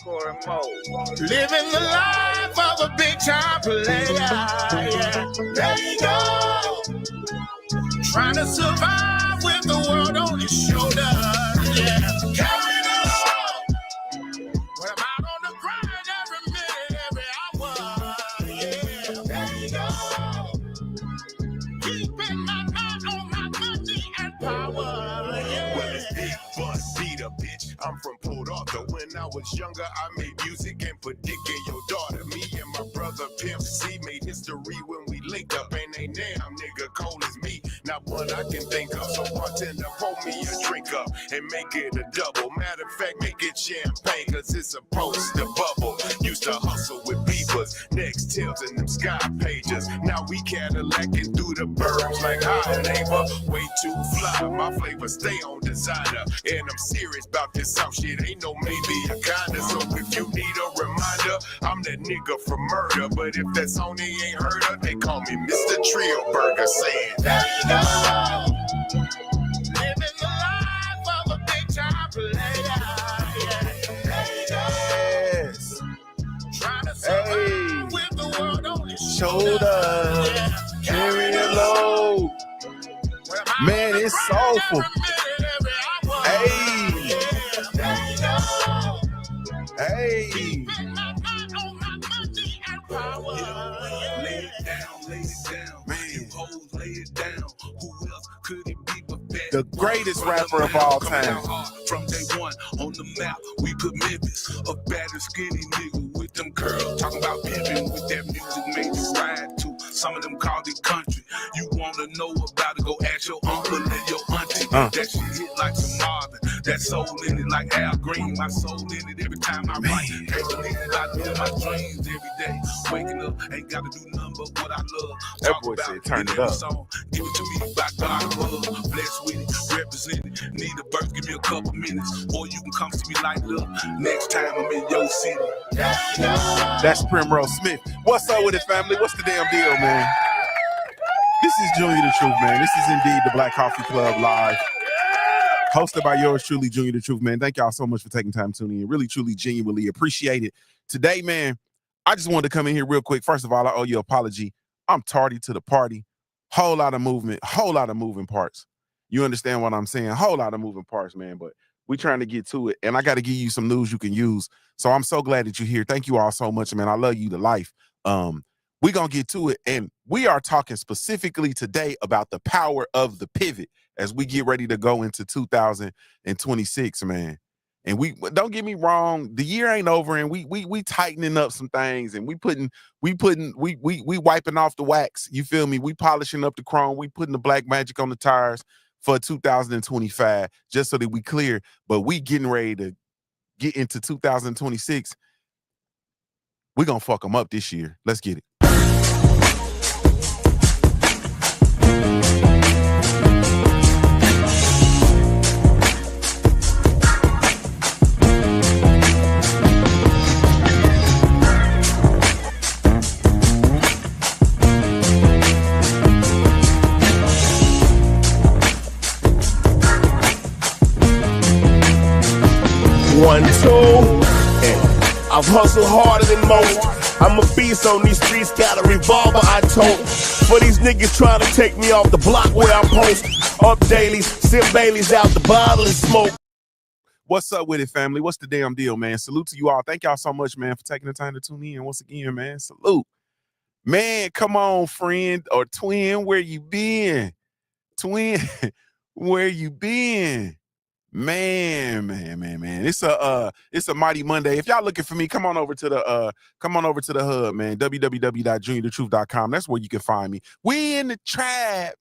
Living the life of a big time player. Yeah. There you go. Trying to survive with the world on his shoulders. Yeah. Carrying on. When I'm out on the grind every minute, every hour. Yeah. There you go. Keeping my mind on my money and power. Yeah. Well, it's big bus beater, bitch. I'm from Port Arthur. When I was younger, I made music and put dick in your daughter. Me and my brother Pimp C made history when we linked up. Ain't they damn nigga cold as me. Not one I can think of. So bartender, pour me a drink up and make it a double. Matter of fact, make it champagne, cause it's supposed to bubble. Used to hustle with beepers, next tails and them sky pages. Now we Cadillacing through the burbs like hi neighbor. Way too fly, my flavor stay on designer. And I'm serious about this some shit, ain't no maybe a kinda. So if you need a reminder, I'm that nigga from murder. But if that song they ain't heard of, they call me Mr. Trio Burger, saying there you go. Living the life of a big time player. Yeah. There you go. Yes. Trying to survive with the world on his Shoulders. Yeah. Carrying it low. Man, it's soulful. Hey. Hey. Lay it down, man. You hoes, lay it down. Who else could it be but that? The greatest rapper of all time. From day one on the map, we put Memphis. A bad and skinny nigga with them curls. Talking about pimping with that music made you ride to. Some of them called it country. You wanna know about it, go ask your uncle and your auntie. That shit hit like some Marvin. That soul in it like Al Green. My soul in it every time I write. Can't believe it, I live my dreams every day. Waking up, ain't gotta do nothing but what I love. That boy said turn it up. Song, give it to me by God above. Blessed with it, represent it. Need a birth, give me a couple minutes. Or you can come see me light up. Next time I'm in your city. That's Primrose Smith. What's up with it, family? What's the damn deal, man? This is Junior the Truth, man. This is indeed the Black Coffee Club live. Hosted by yours truly, Junior the Truth, man. Thank y'all so much for taking time tuning in. Really, truly, genuinely appreciate it. Today, man, I just wanted to come in here real quick. First of all, I owe you an apology. I'm tardy to the party. Whole lot of movement, whole lot of moving parts. You understand what I'm saying? Whole lot of moving parts, man. But we're trying to get to it. And I got to give you some news you can use. So I'm so glad that you're here. Thank you all so much, man. I love you to life. We're going to get to it. And we are talking specifically today about the power of the pivot as we get ready to go into 2026, man. And we don't get me wrong, the year ain't over, and we tightening up some things, and we wiping off the wax. You feel me? We polishing up the chrome. We putting the black magic on the tires for 2025, just so that we clear. But we getting ready to get into 2026. We're gonna fuck them up this year. Let's get it. One, two, I've hustled harder than most. I'm a beast on these streets, got a revolver I tote. For these niggas trying to take me off the block where I post. Up dailies, sip Baileys out the bottle and smoke. What's up with it, family? What's the damn deal, man? Salute to you all. Thank y'all so much, man, for taking the time to tune in once again, man. Salute. Man, come on, friend or twin, where you been? Twin, where you been? Man. It's a mighty Monday. If y'all looking for me, come on over to the hub, man. www.JuniorTheTruth.com. That's where you can find me. We in the trap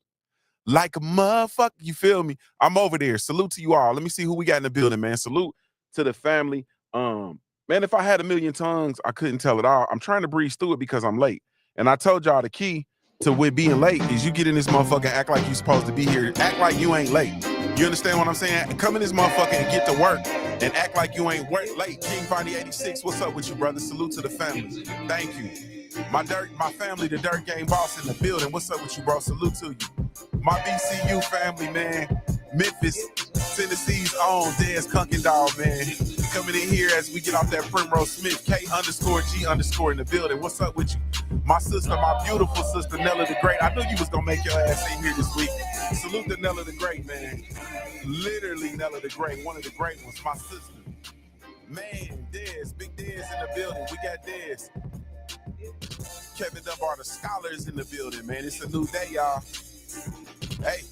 like a motherfucker. You feel me? I'm over there. Salute to you all. Let me see who we got in the building, man. Salute to the family. Man, if I had a million tongues, I couldn't tell it all. I'm trying to breeze through it because I'm late. And I told y'all the key to with being late is you get in this motherfucker, act like you supposed to be here. Act like you ain't late. You understand what I'm saying? Come in this motherfucker and get to work and act like you ain't late. King Bonnie 86, what's up with you, brother? Salute to the family. Thank you. My family, the Dirt Game Boss in the building. What's up with you, bro? Salute to you. My BCU family, man. Memphis, Tennessee's own Dez Kunken Dog, man. coming in here as we get off that Primrose Smith. K_G_ in the building. What's up with you? My sister, my beautiful sister, Nella the Great. I knew you was going to make your ass in here this week. Salute to Nella the Great, man. Literally Nella the Great, one of the great ones. My sister. Man, Dez, Big Dez in the building. We got Dez. Kevin Dunbar, the scholars in the building, man. It's a new day, y'all. Hey.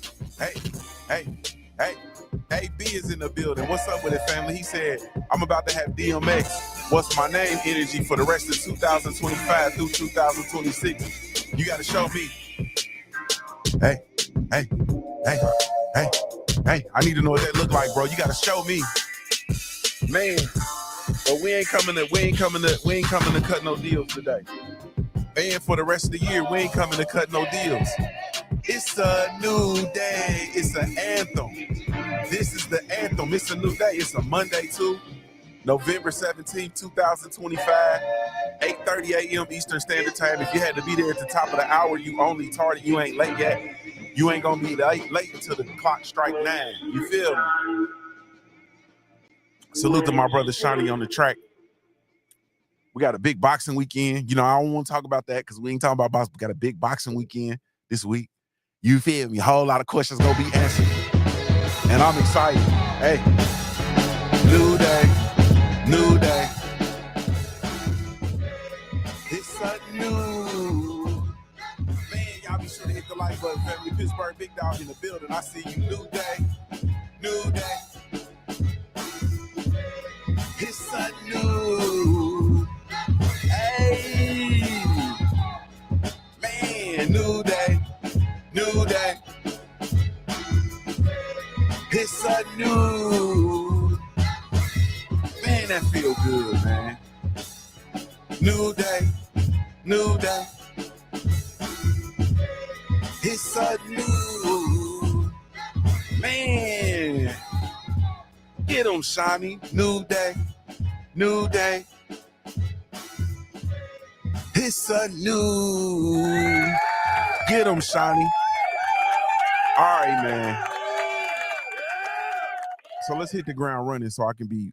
AB is in the building. What's up with it, family? He said, I'm about to have DMX, What's My Name energy for the rest of 2025 through 2026. You got to show me. Hey. I need to know what that look like, bro. You got to show me. Man, but we ain't coming to cut no deals today. And for the rest of the year, we ain't coming to cut no deals. It's a new day. It's an anthem. This is the anthem. It's a new day. It's a Monday too. November 17th, 2025, 8:30 a.m. Eastern Standard Time. If you had to be there at the top of the hour, you only tardy. You ain't late yet. You ain't gonna be late until the clock strike 9. You feel me? Salute to my brother Shawnee on the track. We got a big boxing weekend. You know, I don't want to talk about that because we ain't talking about boxing. We got a big boxing weekend this week. You feel me? A whole lot of questions gonna be answered. And I'm excited. Hey, new day. It's a new, man, y'all be sure to hit the like button, family. Pittsburgh Big Dog in the building. I see you. New day. It's a new, hey, man, new day. It's a new, man, that feel good, man. New day. It's a new, man. Get 'em, Shawnee. New day. It's a new. Get 'em, Shawnee. All right, man. So let's hit the ground running so I can be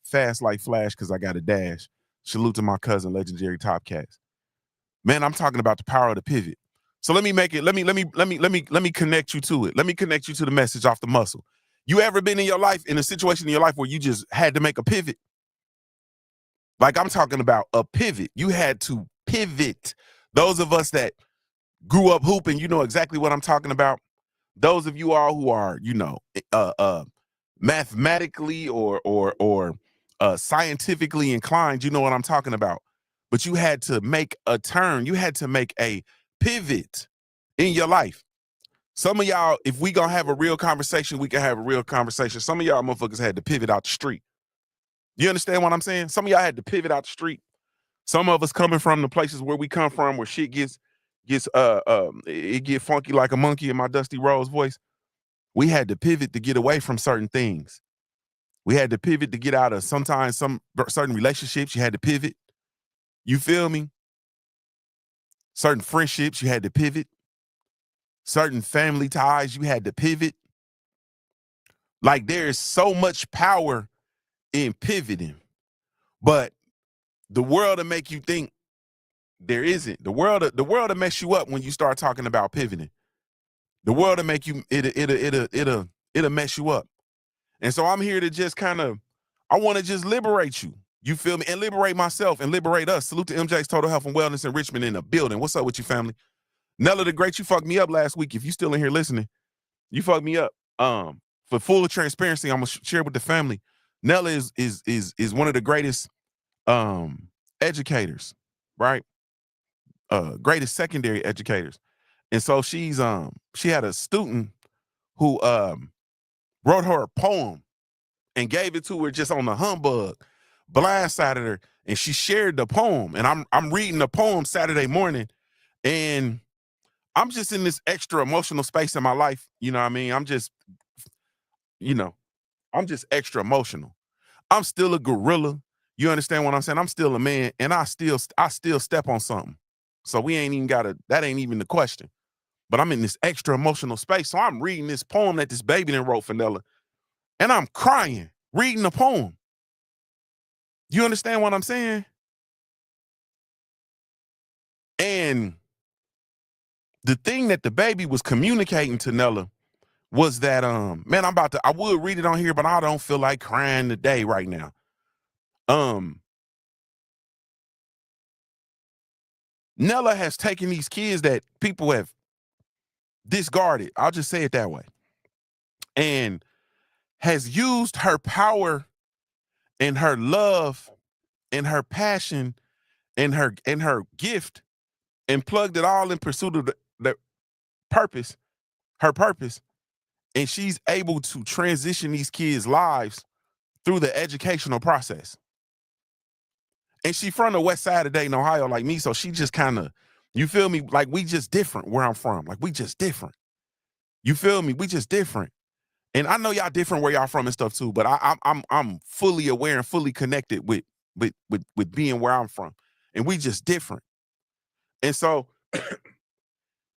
fast like Flash because I got a dash. Salute to my cousin, legendary Top Cats. Man, I'm talking about the power of the pivot. So let me connect you to it. Let me connect you to the message off the muscle. You ever been in your life, in a situation in your life where you just had to make a pivot? Like I'm talking about a pivot. You had to pivot. Those of us that grew up hooping, you know exactly what I'm talking about. Those of you all who are, you know, mathematically or scientifically inclined, you know what I'm talking about. But you had to make a turn. You had to make a pivot in your life. Some of y'all, if we gonna have a real conversation, we can have a real conversation. Some of y'all motherfuckers had to pivot out the street. You understand what I'm saying? Some of y'all had to pivot out the street. Some of us coming from the places where we come from, where shit it get funky like a monkey in my Dusty Rose voice. We had to pivot to get away from certain things. We had to pivot to get out of sometimes some certain relationships. You had to pivot. You feel me? Certain friendships, you had to pivot. Certain family ties, you had to pivot. Like there is so much power in pivoting, but the world will make you think there isn't. The world will mess you up when you start talking about pivoting. The world will make you it'll mess you up. And so I'm here to just I want to just liberate you. You feel me? And liberate myself and liberate us. Salute to MJ's Total Health and Wellness in Richmond in the building. What's up with you, family? Nella the Great, you fucked me up last week. If you still in here listening, you fucked me up. For full transparency, I'm gonna share with the family. Nella is one of the greatest educators, right? Greatest secondary educators. And so she had a student who wrote her a poem and gave it to her just on the humbug, blindsided her, and she shared the poem. And I'm reading the poem Saturday morning, and I'm just in this extra emotional space in my life. You know what I mean? I'm just extra emotional. I'm still a gorilla. You understand what I'm saying? I'm still a man, and I still step on something. So that ain't even the question. But I'm in this extra emotional space. So I'm reading this poem that this baby done wrote for Nella, and I'm crying, reading the poem. You understand what I'm saying? And the thing that the baby was communicating to Nella was that, man, I would read it on here, but I don't feel like crying today right now. Nella has taken these kids that people have discarded, I'll just say it that way, and has used her power and her love and her passion and her gift and plugged it all in pursuit of the purpose, her purpose. And she's able to transition these kids' lives through the educational process. And she from the west side of Dayton, Ohio, like me. So she just kind of, you feel me? Like we just different where I'm from. Like we just different. You feel me? We just different. And I know y'all different where y'all from and stuff too, but I'm fully aware and fully connected with being where I'm from. And we just different. And so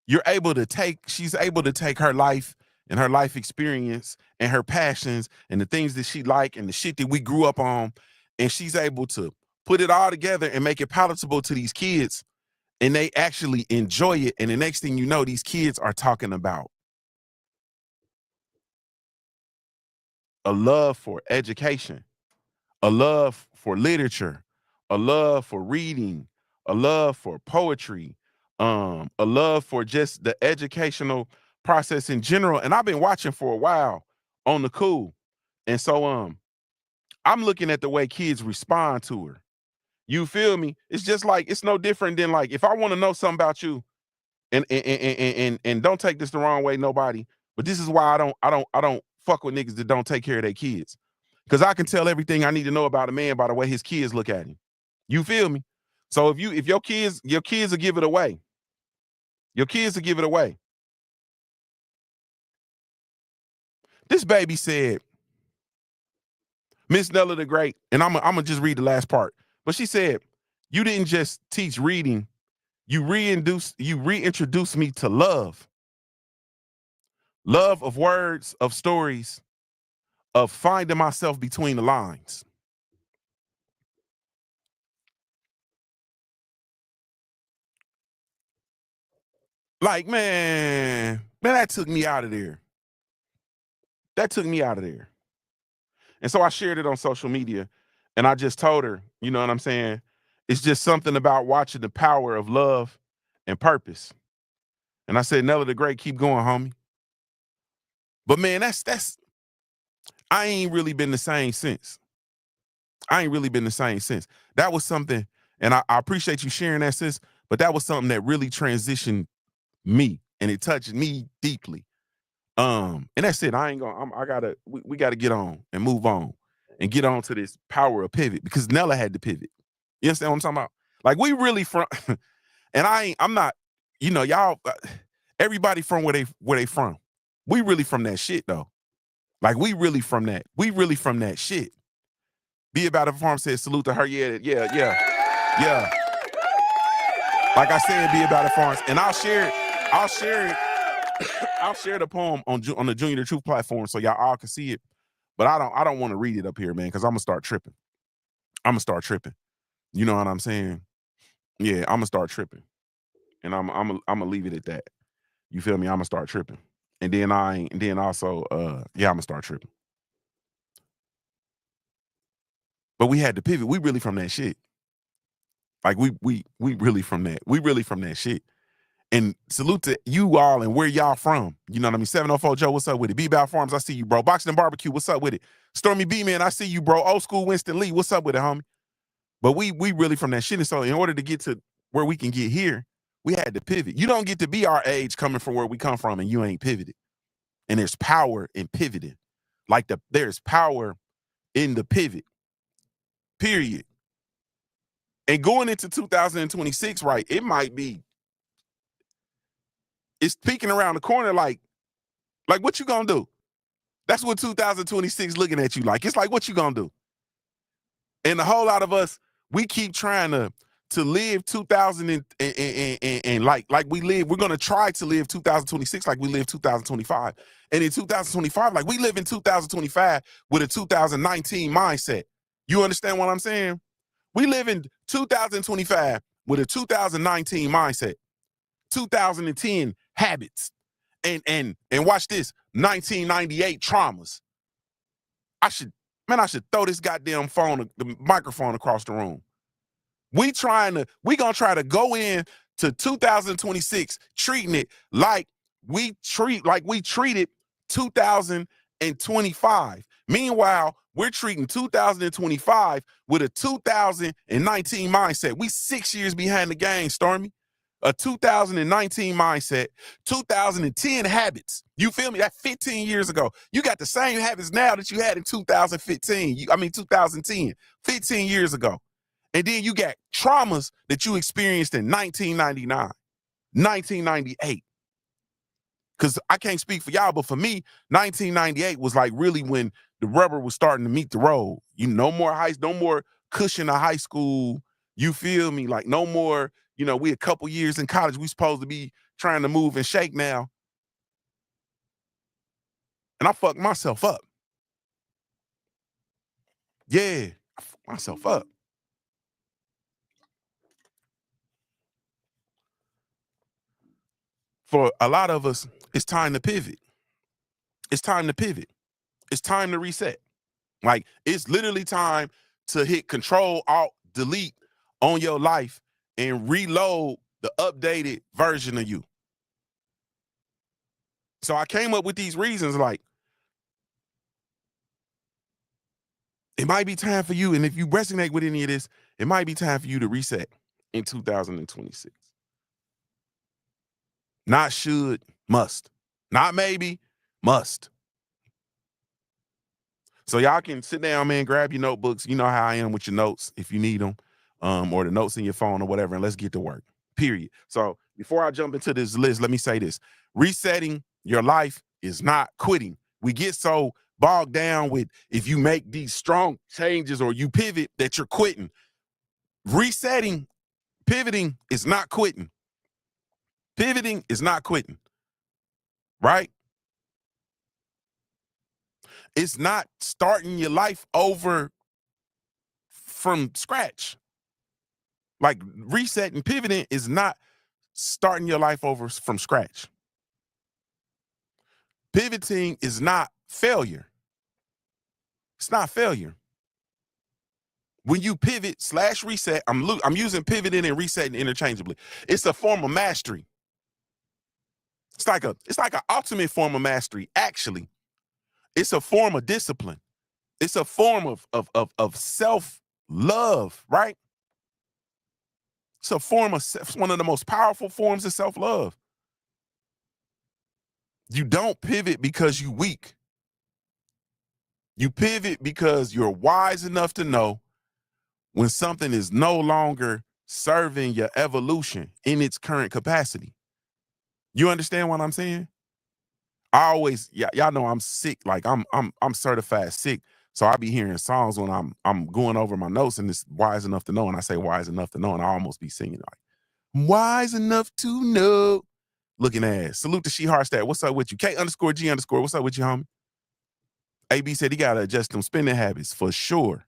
she's able to take her life and her life experience and her passions and the things that she like and the shit that we grew up on, and she's able to put it all together and make it palatable to these kids, and they actually enjoy it. And the next thing you know, these kids are talking about a love for education, a love for literature, a love for reading, a love for poetry, a love for just the educational process in general. And I've been watching for a while on the cool. And so I'm looking at the way kids respond to her. You feel me? It's just like, it's no different than like, if I want to know something about you, and don't take this the wrong way, nobody, but this is why I don't fuck with niggas that don't take care of their kids. Because I can tell everything I need to know about a man by the way his kids look at him. You feel me? So if your kids will give it away. Your kids will give it away. This baby said, Miss Nella the Great, and I'm gonna just read the last part. But she said, you didn't just teach reading, you reintroduced me to love. Love of words, of stories, of finding myself between the lines. Like, man, that took me out of there. That took me out of there. And so I shared it on social media, and I just told her, you know what I'm saying? It's just something about watching the power of love and purpose. And I said, Nella the Great, keep going, homie. But man, I ain't really been the same since. That was something, and I appreciate you sharing that, sis, but that was something that really transitioned me, and it touched me deeply. And that's it. We gotta get on and move on and get on to this power of pivot, because Nella had to pivot. You understand what I'm talking about? Like, we really from, and I'm not, y'all, everybody from where they from. We really from that shit though. Like, we really from that shit. Be About It Farm said salute to her. Yeah. Like I said, Be About It Farms, and I'll share the poem on the Junior the Truth platform so y'all all can see it. But I don't want to read it up here, man, because I'm gonna start tripping. You know what I'm saying? Yeah, I'm gonna start tripping, and I'm gonna leave it at that. You feel me? I'm gonna start tripping, and then also I'm gonna start tripping. But we had to pivot. We really from that shit. Like, we really from that. We really from that shit. And salute to you all and where y'all from. You know what I mean? 704 Joe, what's up with it? B-Bow Farms, I see you, bro. Boxing and Barbecue, what's up with it? Stormy B-Man, I see you, bro. Old school Winston Lee, what's up with it, homie? But we really from that shit. And so in order to get to where we can get here, we had to pivot. You don't get to be our age coming from where we come from and you ain't pivoted. And there's power in pivoting. Like, there's power in the pivot, period. And going into 2026, right, it's peeking around the corner. Like what you gonna do? That's what 2026 looking at you like. It's like, what you gonna do? And a whole lot of us, we keep trying to live 2000 and like we live, we're gonna try to live 2026 like we live 2025. And in 2025, like we live in 2025 with a 2019 mindset. You understand what I'm saying? We live in 2025 with a 2019 mindset, 2010 habits, and watch this, 1998 traumas. I should throw this goddamn the microphone across the room. We gonna try to go in to 2026 treating it like we treated 2025. Meanwhile, we're treating 2025 with a 2019 mindset. We 6 years behind the game, Stormy. A 2019 mindset, 2010 habits. You feel me? That 15 years ago. You got the same habits now that you had in 2015. 2010, 15 years ago. And then you got traumas that you experienced in 1999, 1998. Because I can't speak for y'all, but for me, 1998 was like really when the rubber was starting to meet the road. No more cushion of high school. You feel me? Like no more, we a couple years in college. We supposed to be trying to move and shake now. And I fucked myself up. Yeah, I fucked myself up. For a lot of us, it's time to pivot. It's time to pivot. It's time to reset. Like it's literally time to hit Control Alt Delete on your life and reload the updated version of you. So I came up with these reasons like it might be time for you, and if you resonate with any of this, it might be time for you to reset in 2026. Not should, must. Not maybe, must. So y'all can sit down, man, grab your notebooks. You know how I am with your notes if you need them, or the notes in your phone or whatever, and let's get to work, period. So before I jump into this list, let me say this. Resetting your life is not quitting. We get so bogged down with if you make these strong changes or you pivot that you're quitting. Resetting, pivoting is not quitting. Pivoting is not quitting, right? It's not starting your life over from scratch. Like resetting, pivoting is not starting your life over from scratch. Pivoting is not failure. It's not failure. When you pivot / reset, I'm using pivoting and resetting interchangeably. It's a form of mastery. It's like an ultimate form of mastery. Actually, it's a form of discipline. It's a form of self-love, right? It's a form of one of the most powerful forms of self-love. You don't pivot because you're weak. You pivot because you're wise enough to know when something is no longer serving your evolution in its current capacity. You understand what I'm saying? Y'all know I'm sick. Like I'm certified sick. So I be hearing songs when I'm going over my notes and it's wise enough to know. And I say wise enough to know, and I almost be singing like wise enough to know. Looking ass. Salute to She Hardstat. What's up with you? K_G_. What's up with you, homie? AB said he gotta adjust them spending habits for sure.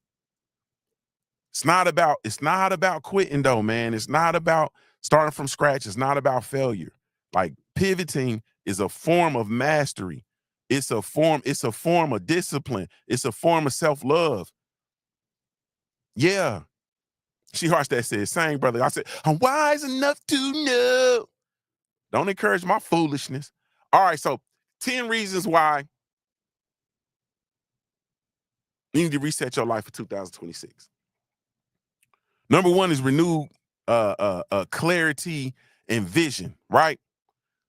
It's not about quitting though, man. It's not about starting from scratch. It's not about failure. Like pivoting is a form of mastery. It's a form of discipline. It's a form of self-love. Yeah. She Hardstat said, same brother. I said, I'm wise enough to know. Don't encourage my foolishness. All right, so 10 reasons why you need to reset your life for 2026. Number one is renewed clarity and vision, right?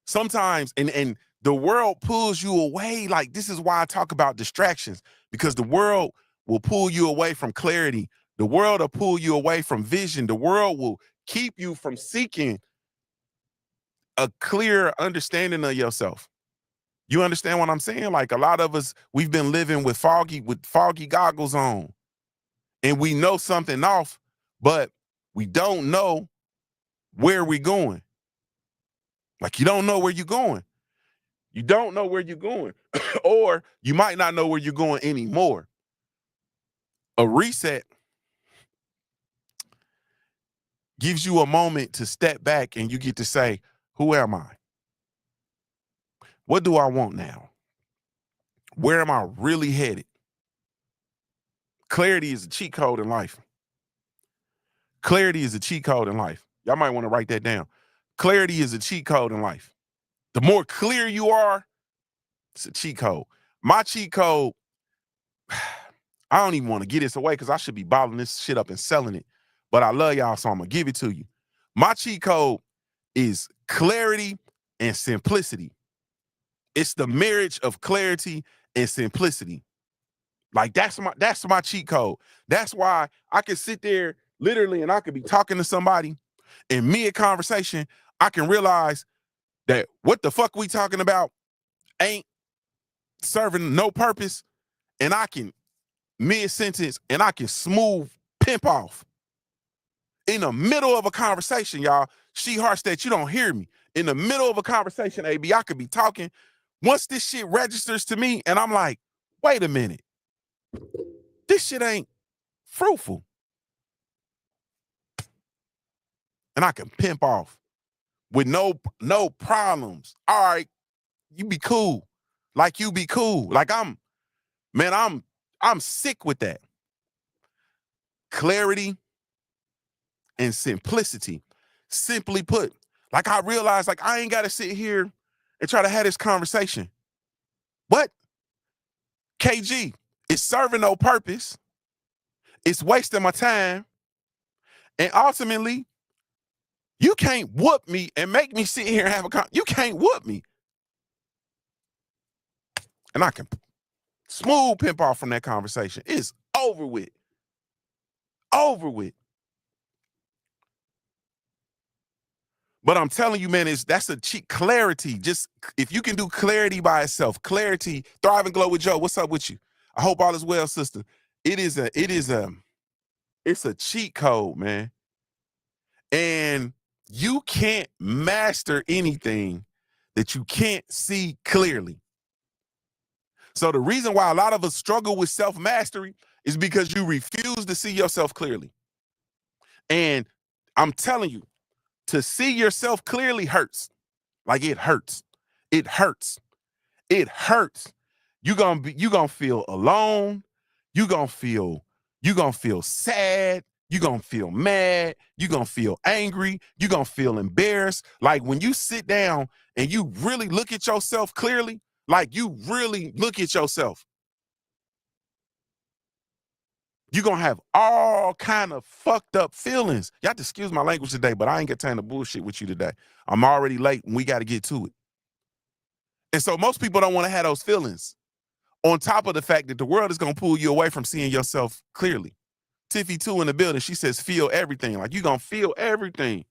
Sometimes, and the world pulls you away. Like, this is why I talk about distractions, because the world will pull you away from clarity. The world will pull you away from vision. The world will keep you from seeking a clear understanding of yourself. You understand what I'm saying? Like a lot of us, we've been living with foggy goggles on, and we know something off, but we don't know where we're going. Like you don't know where you're going. You don't know where you're going, or you might not know where you're going anymore. A reset gives you a moment to step back and you get to say, who am I? What do I want now? Where am I really headed? Clarity is a cheat code in life. Clarity is a cheat code in life. Y'all might want to write that down. Clarity is a cheat code in life. The more clear you are, it's a cheat code. My cheat code, I don't even want to get this away because I should be bottling this shit up and selling it. But I love y'all, so I'm going to give it to you. My cheat code is clarity and simplicity. It's the marriage of clarity and simplicity. Like that's my cheat code. That's why I can sit there literally and I could be talking to somebody in mid-conversation, I can realize that what the fuck we talking about ain't serving no purpose, and I can mid-sentence and I can smooth pimp off. In the middle of a conversation, y'all, she hearts that you don't hear me. In the middle of a conversation, AB, I could be talking. Once this shit registers to me and I'm like, wait a minute, this shit ain't fruitful. And I can pimp off with no problems. All right, you be cool. Like you be cool. Like I'm sick with that. Clarity and simplicity. Simply put, like I realized, like I ain't got to sit here and try to have this conversation. What? KG, it's serving no purpose. It's wasting my time. And ultimately, you can't whoop me and make me sit here and have a conversation. You can't whoop me. And I can smooth pimp off from that conversation. It's over with. Over with. But I'm telling you, man, that's a cheat. Clarity. Just if you can do clarity by itself, clarity, Thrive and Glow with Joe. What's up with you? I hope all is well, sister. It's a cheat code, man. And you can't master anything that you can't see clearly. So the reason why a lot of us struggle with self-mastery is because you refuse to see yourself clearly. And I'm telling you, to see yourself clearly hurts. Like it hurts. It hurts. It hurts. You're gonna feel alone. You're gonna feel sad. You're gonna feel mad. You're gonna feel angry. You're gonna feel embarrassed. Like when you sit down and you really look at yourself clearly, like you really look at yourself, you're gonna have all kind of fucked up feelings. You have to excuse my language today, but I ain't got time to bullshit with you today. I'm already late and we got to get to it. And so most people don't want to have those feelings. On top of the fact that the world is gonna pull you away from seeing yourself clearly. Tiffy 2 in the building, she says, feel everything. Like you're gonna feel everything.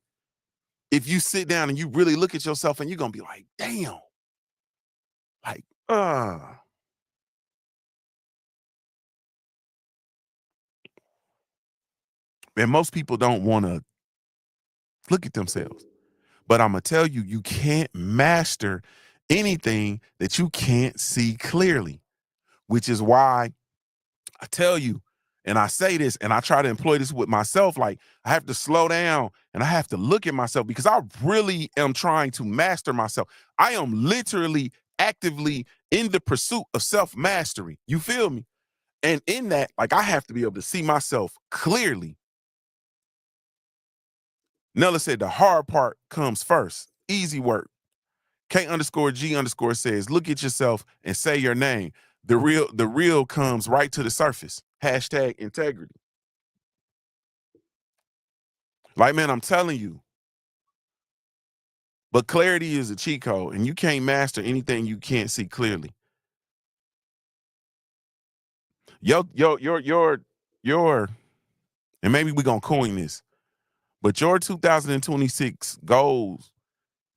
If you sit down and you really look at yourself and you're gonna be like, damn. Like, And most people don't want to look at themselves. But I'm going to tell you, you can't master anything that you can't see clearly, which is why I tell you, and I say this, and I try to employ this with myself, like I have to slow down and I have to look at myself because I really am trying to master myself. I am literally actively in the pursuit of self-mastery. You feel me? And in that, like I have to be able to see myself clearly. Nella said the hard part comes first. Easy work. K_G_ says, look at yourself and say your name. The real comes right to the surface. # integrity. Like, man, I'm telling you. But clarity is a cheat code, and you can't master anything you can't see clearly. Your, and maybe we're gonna coin this, but your 2026 goals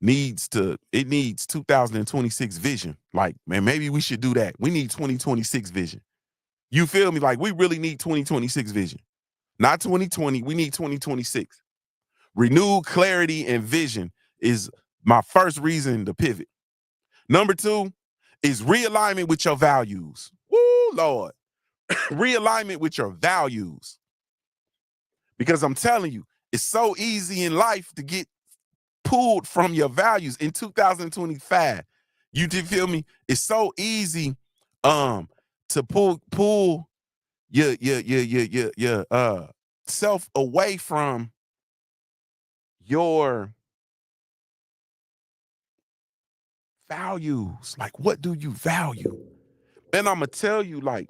needs 2026 vision. Like, man, maybe we should do that. We need 2026 vision. You feel me? Like, we really need 2026 vision. Not 2020, we need 2026. Renewed clarity and vision is my first reason to pivot. Number 2 is realignment with your values. Woo, Lord. Realignment with your values. Because I'm telling you, it's so easy in life to get pulled from your values in 2025. You do feel me? It's so easy to pull your self away from your values. Like, what do you value? And I'm gonna tell you, like,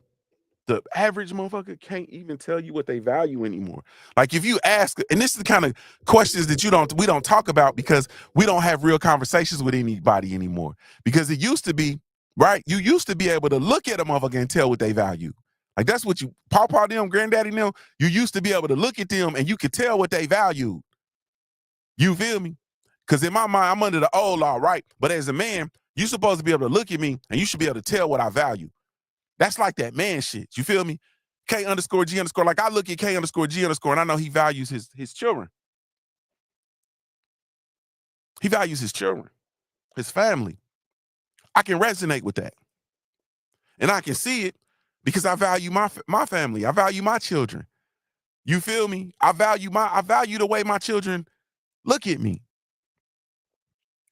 the average motherfucker can't even tell you what they value anymore. Like, if you ask, and this is the kind of questions that we don't talk about because we don't have real conversations with anybody anymore. Because it used to be, right? You used to be able to look at a motherfucker and tell what they value. Like, that's what Papa them, granddaddy them, you used to be able to look at them and you could tell what they valued. You feel me? Because in my mind, I'm under the old law, right? But as a man, you're supposed to be able to look at me and you should be able to tell what I value. That's like that man shit. You feel me? K_G_. Like, I look at K_G_ and I know he values his children. He values his children, his family. I can resonate with that. And I can see it because I value my family. I value my children. You feel me? I value the way my children look at me.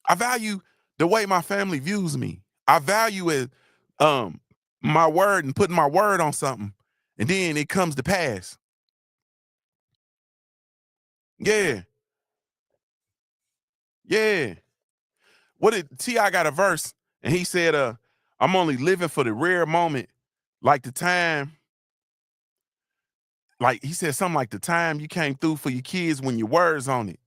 I value the way my family views me. I value it, my word and putting my word on something, and then it comes to pass. Yeah. Yeah. What did T.I. got a verse and he said, I'm only living for the rare moment, like the time, like he said something like the time you came through for your kids when your words on it.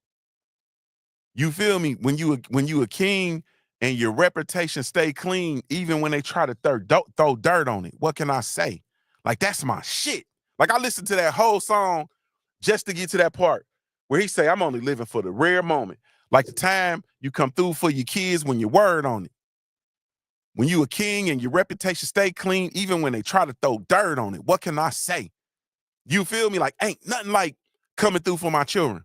You feel me? When you a king and your reputation stay clean, even when they try to throw dirt on it. What can I say? Like, that's my shit. Like, I listened to that whole song just to get to that part where he say, I'm only living for the rare moment. Like the time you come through for your kids when your word on it. When you a king and your reputation stay clean, even when they try to throw dirt on it. What can I say? You feel me? Like, ain't nothing like coming through for my children.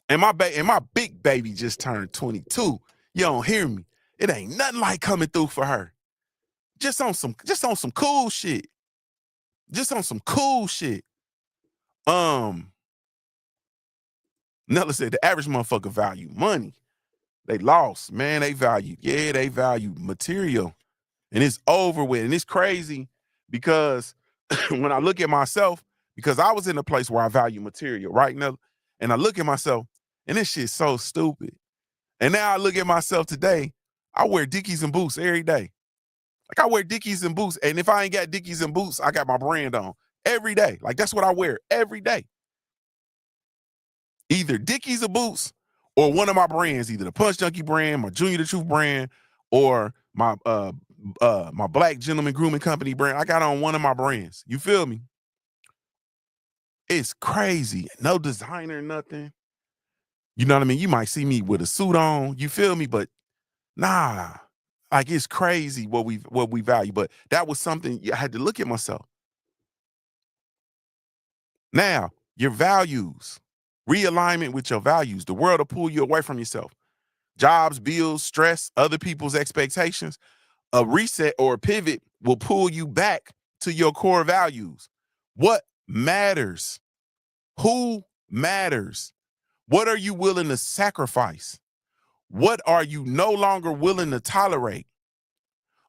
And my big baby just turned 22. You don't hear me. It ain't nothing like coming through for her. Just on some cool shit. Just on some cool shit. Nella said the average motherfucker value money. They lost, man. They value material. And it's over with. And it's crazy because when I look at myself, because I was in a place where I value material, right? Now, and I look at myself, and this shit's so stupid. And now I look at myself today, I wear Dickies and boots every day. Like, I wear Dickies and boots. And if I ain't got Dickies and boots, I got my brand on every day. Like, that's what I wear every day. Either Dickies or boots or one of my brands, either the Punch Junkie brand, my JuniorTheTruth brand, or my my Black Gentleman Grooming Company brand. I got on one of my brands. You feel me? It's crazy. No designer, nothing. You know what I mean? You might see me with a suit on. You feel me? But nah, like, it's crazy what we value. But that was something I had to look at myself. Now, your values, realignment with your values. The world will pull you away from yourself. Jobs, bills, stress, other people's expectations. A reset or a pivot will pull you back to your core values. What matters? Who matters? What are you willing to sacrifice? What are you no longer willing to tolerate?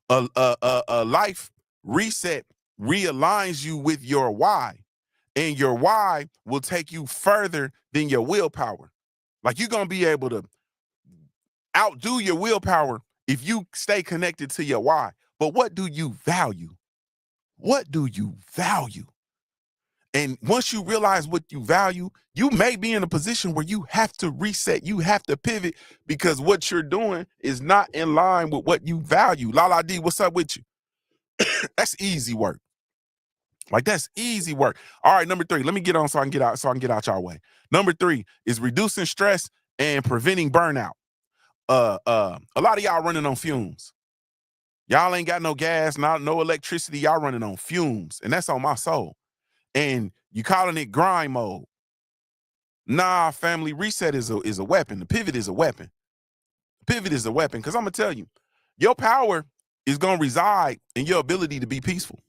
A life reset realigns you with your why, and your why will take you further than your willpower. Like, you're going to be able to outdo your willpower if you stay connected to your why. But what do you value? What do you value? And once you realize what you value, you may be in a position where you have to reset, you have to pivot, because what you're doing is not in line with what you value. Lala D, what's up with you? That's easy work. Like, that's easy work. All right, number 3. Let me get on so I can get out y'all way. Number 3 is reducing stress and preventing burnout. A lot of y'all running on fumes. Y'all ain't got no gas, no electricity. Y'all running on fumes, and that's on my soul. And you calling it grind mode. Nah, family, reset is a weapon. The pivot is a weapon. Pivot is a weapon, because I'm gonna tell you, your power is going to reside in your ability to be peaceful.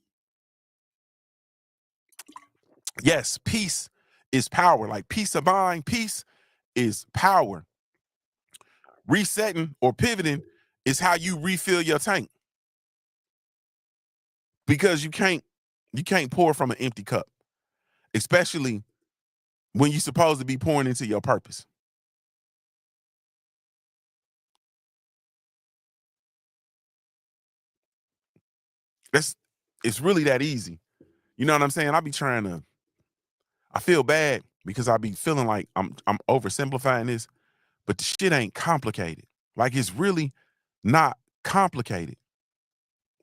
Yes, peace is power. Like peace of mind, peace is power. Resetting or pivoting is how you refill your tank. Because you can't pour from an empty cup, especially when you're supposed to be pouring into your purpose. It's really that easy. You know what I'm saying? I feel bad because I be feeling like I'm oversimplifying this, but the shit ain't complicated. Like it's really not complicated.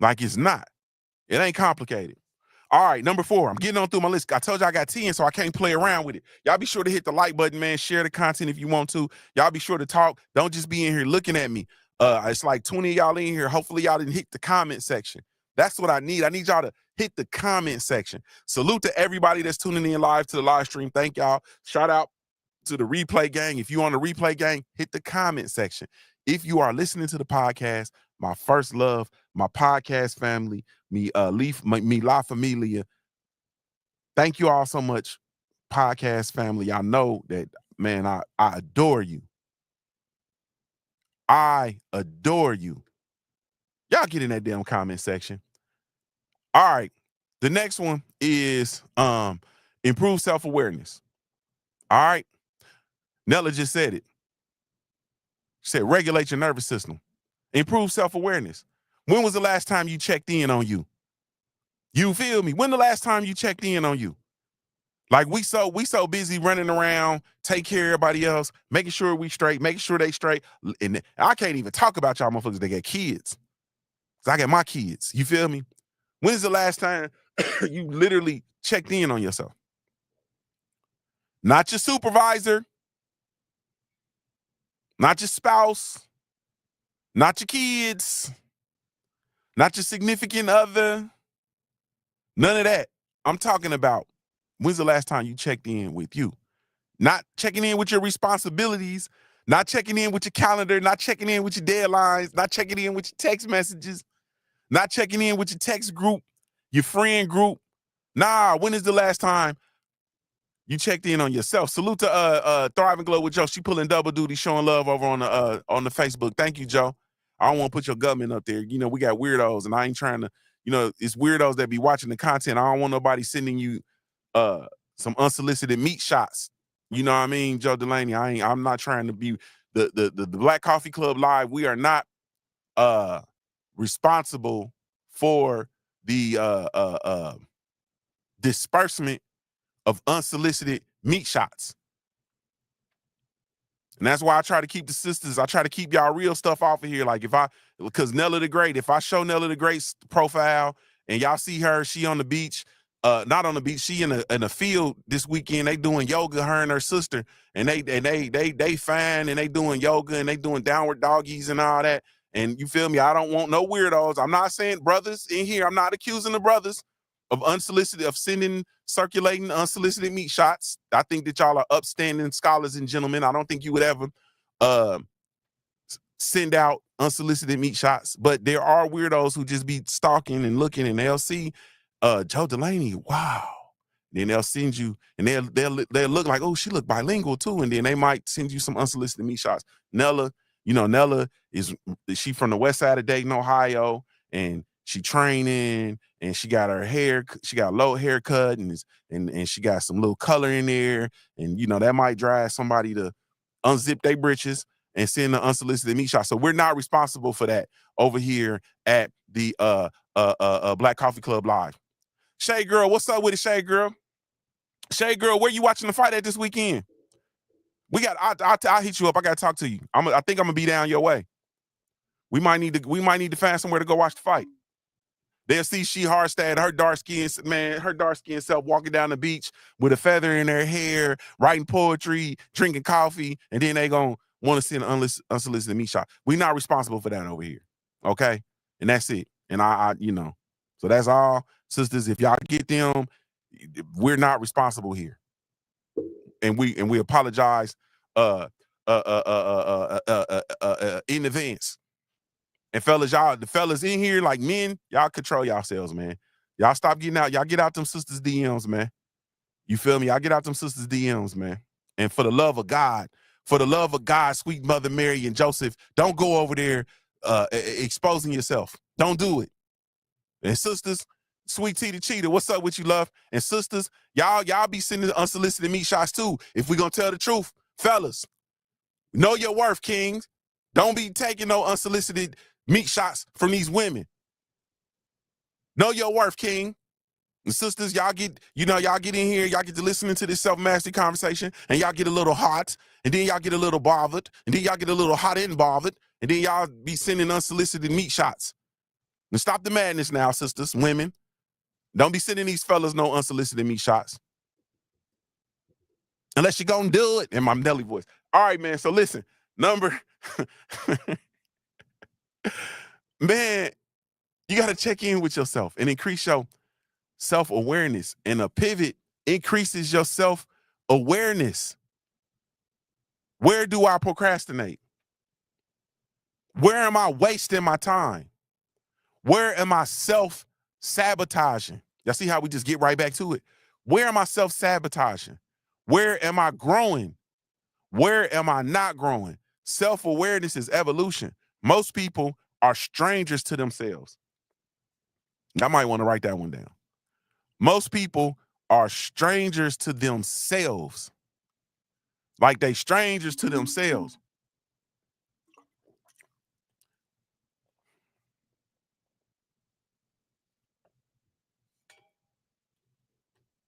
Like it's not. It ain't complicated. All right, number 4. I'm getting on through my list. I told you I got 10, so I can't play around with it. Y'all be sure to hit the like button, man. Share the content if you want to. Y'all be sure to talk. Don't just be in here looking at me. It's like 20 of y'all in here. Hopefully y'all didn't hit the comment section. That's what I need. I need y'all to hit the comment section. Salute to everybody that's tuning in live to the live stream. Thank y'all. Shout out to the replay gang. If you on the replay gang, hit the comment section. If you are listening to the podcast, my first love, my podcast family, me La Familia. Thank you all so much, podcast family. I know that, man, I adore you. I adore you. Y'all get in that damn comment section. All right. The next one is improve self-awareness. All right. Nella just said it. She said regulate your nervous system. Improve self-awareness. When was the last time you checked in on you? You feel me? When the last time you checked in on you? Like we so busy running around, take care of everybody else, making sure we straight, making sure they straight. And I can't even talk about y'all motherfuckers that got kids. Cause I got my kids. You feel me? When's the last time you literally checked in on yourself? Not your supervisor, not your spouse, not your kids, not your significant other. None of that. I'm talking about when's the last time you checked in with you? Not checking in with your responsibilities, not checking in with your calendar, not checking in with your deadlines, not checking in with your text messages, not checking in with your text group, your friend group. Nah, when is the last time you checked in on yourself? Salute to Thriving Glow with Joe. She pulling double duty, showing love over on the Facebook. Thank you, Joe. I don't want to put your government up there. You know, we got weirdos, and I ain't trying to, you know, it's weirdos that be watching the content. I don't want nobody sending you some unsolicited meat shots. You know what I mean, Joe Delaney? I'm not trying to be the Black Coffee Club Live. We are not responsible for the disbursement of unsolicited meat shots. And that's why I try to keep the sisters, I try to keep y'all real stuff off of here. Like because Nella the Great, if I show Nella the Great's profile and y'all see her, she on the beach, not on the beach, she in a field this weekend, they doing yoga, her and her sister, and they fine, and they doing yoga, and they doing downward doggies and all that. And you feel me? I don't want no weirdos. I'm not saying brothers in here. I'm not accusing the brothers of circulating unsolicited meat shots. I think that y'all are upstanding scholars and gentlemen. I don't think you would ever send out unsolicited meat shots, but there are weirdos who just be stalking and looking, and they'll see Joe Delaney, wow. Then they'll send you, and they'll look like, oh, she look bilingual too, and then they might send you some unsolicited meat shots. Nella, you know, Nella she from the west side of Dayton, Ohio, and she training, and she got her hair, she got a low haircut, and she got some little color in there, and you know that might drive somebody to unzip their britches and send the unsolicited meat shot. So we're not responsible for that over here at the Black Coffee Club Live. Shay Girl, what's up with it, Shay Girl? Shay Girl, where you watching the fight at this weekend? I'll hit you up. I gotta talk to you. I think I'm gonna be down your way. We might need to find somewhere to go watch the fight. They'll see She Harstad, her dark skin self walking down the beach with a feather in her hair, writing poetry, drinking coffee, and then they gonna want to send an unsolicited meat shot. We're not responsible for that over here. Okay? And that's it. And I you know, so that's all. Sisters, if y'all get them, we're not responsible here. And we apologize in advance. And fellas, y'all, the fellas in here, like men, y'all control yourselves, man. Y'all stop getting out. Y'all get out them sisters' DMs, man. You feel me? Y'all get out them sisters' DMs, man. And for the love of God, sweet Mother Mary and Joseph, don't go over there exposing yourself. Don't do it. And sisters, sweet Tea the Cheetah, what's up with you, love? And sisters, y'all be sending unsolicited meat shots too. If we gonna tell the truth, fellas, know your worth, kings. Don't be taking no unsolicited meat shots from these women. Know your worth, king. And sisters, y'all get in here, y'all get to listening to this self-mastery conversation, and y'all get a little hot, and then y'all get a little bothered, and then y'all get a little hot and bothered, and then y'all be sending unsolicited meat shots. And stop the madness now, sisters, women. Don't be sending these fellas no unsolicited meat shots. Unless you're gonna do it in my Nelly voice. All right, man. So listen, man, you gotta check in with yourself and increase your self-awareness. And a pivot increases your self-awareness. Where do I procrastinate? Where am I wasting my time? Where am I self-sabotaging? Y'all see how we just get right back to it? Where am I self-sabotaging? Where am I growing? Where am I not growing? Self-awareness is evolution. Most people are strangers to themselves. I might want to write that one down. Most people are strangers to themselves. Like they strangers to themselves.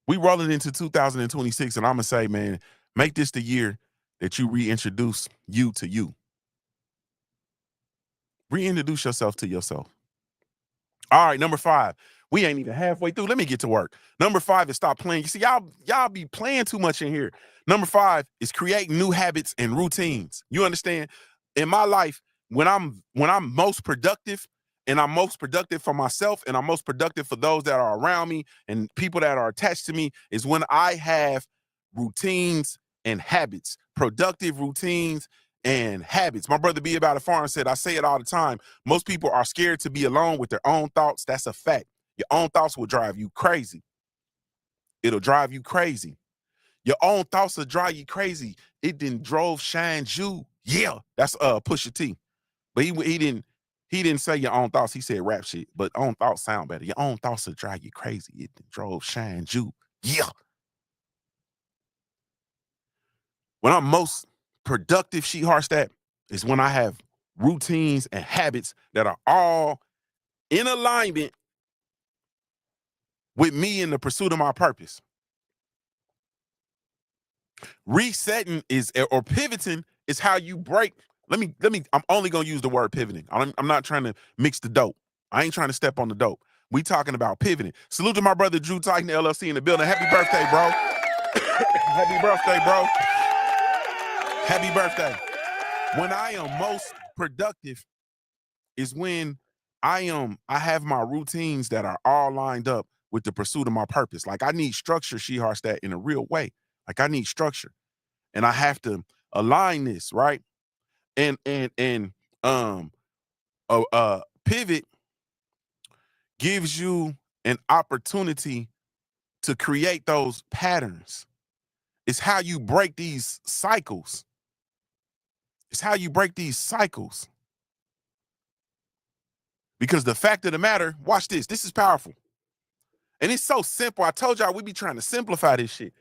We rolling into 2026, and I'm gonna say, man, make this the year that you reintroduce you to you. Reintroduce yourself to yourself. All right, number 5. We ain't even halfway through. Let me get to work. Number 5 is stop playing. You see, y'all be playing too much in here. Number 5 is creating new habits and routines. You understand? In my life, when I'm most productive, and I'm most productive for myself, and I'm most productive for those that are around me and people that are attached to me, is when I have routines and habits, productive routines and habits. My brother B About a Farm said, I say it all the time, most people are scared to be alone with their own thoughts. That's a fact. Your own thoughts will drive you crazy. It'll drive you crazy. Your own thoughts will drive you crazy. It didn't drove Shine Ju. Yeah, that's Pusha T. But he didn't say your own thoughts. He said rap shit. But own thoughts sound better. Your own thoughts will drive you crazy. It drove Shine Ju. Yeah. When I'm most productive, She Hardstat, is when I have routines and habits that are all in alignment with me in the pursuit of my purpose. Resetting or pivoting is how you break. I'm only gonna use the word pivoting. I'm not trying to mix the dope. I ain't trying to step on the dope. We talking about pivoting. Salute to my brother Drew Titan LLC in the building. Happy birthday, bro. Happy birthday, bro. Happy birthday. When I am most productive is when I have my routines that are all lined up with the pursuit of my purpose. Like I need structure, She Hardstat, in a real way. Like I need structure. And I have to align this, right? And pivot gives you an opportunity to create those patterns. It's how you break these cycles. It's how you break these cycles. Because the fact of the matter, watch this. This is powerful. And it's so simple. I told y'all we be trying to simplify this shit.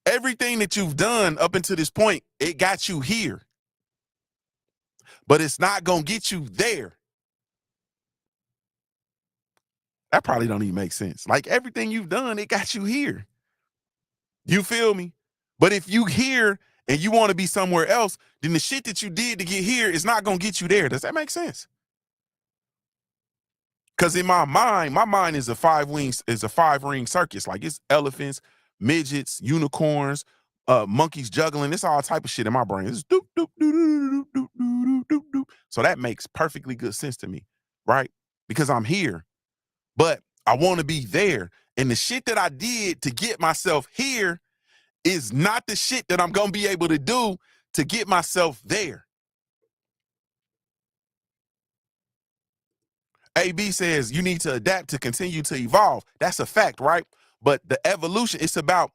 Everything that you've done up until this point, it got you here. But it's not going to get you there. That probably don't even make sense. Like everything you've done, it got you here. You feel me? But if you here and you want to be somewhere else, then the shit that you did to get here is not going to get you there. Does that make sense? Because in my mind is a 5-ring circus. Like it's elephants, midgets, unicorns, monkeys juggling. It's all type of shit in my brain. It's doop, doop, doop, doop, doop, doop, doop, doop. So that makes perfectly good sense to me, right? Because I'm here, but I want to be there. And the shit that I did to get myself here is not the shit that I'm going to be able to do to get myself there. AB says you need to adapt to continue to evolve. That's a fact, right? But the evolution, it's about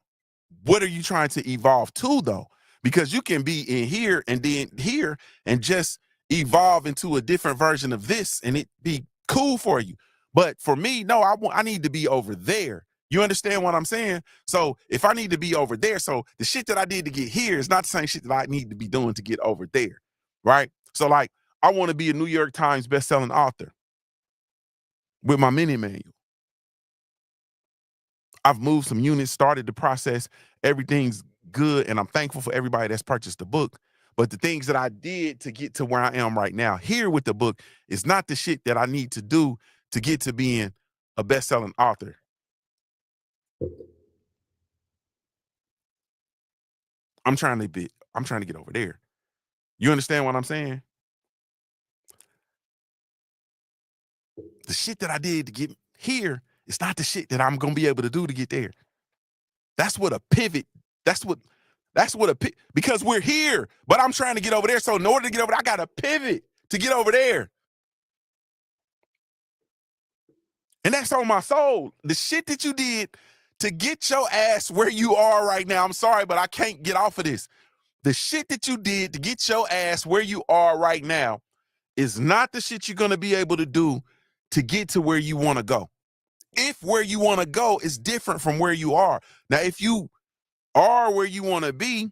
what are you trying to evolve to, though? Because you can be in here and then here and just evolve into a different version of this and it be cool for you. But for me, no, I need to be over there. You understand what I'm saying? So if I need to be over there, so the shit that I did to get here is not the same shit that I need to be doing to get over there, right? So like, I want to be a New York Times bestselling author with my mini manual. I've moved some units, started the process. Everything's good, and I'm thankful for everybody that's purchased the book. But the things that I did to get to where I am right now here with the book is not the shit that I need to do to get to being a best-selling author. I'm trying to get over there. You understand what I'm saying? The shit that I did to get here is not the shit that I'm gonna be able to do to get there. That's what a pivot. That's what because we're here, but I'm trying to get over there. So in order to get over there, I got to pivot to get over there. And that's on my soul. The shit that you did to get your ass where you are right now. I'm sorry, but I can't get off of this. The shit that you did to get your ass where you are right now is not the shit you're going to be able to do to get to where you want to go. If where you want to go is different from where you are. Now, if you are where you want to be,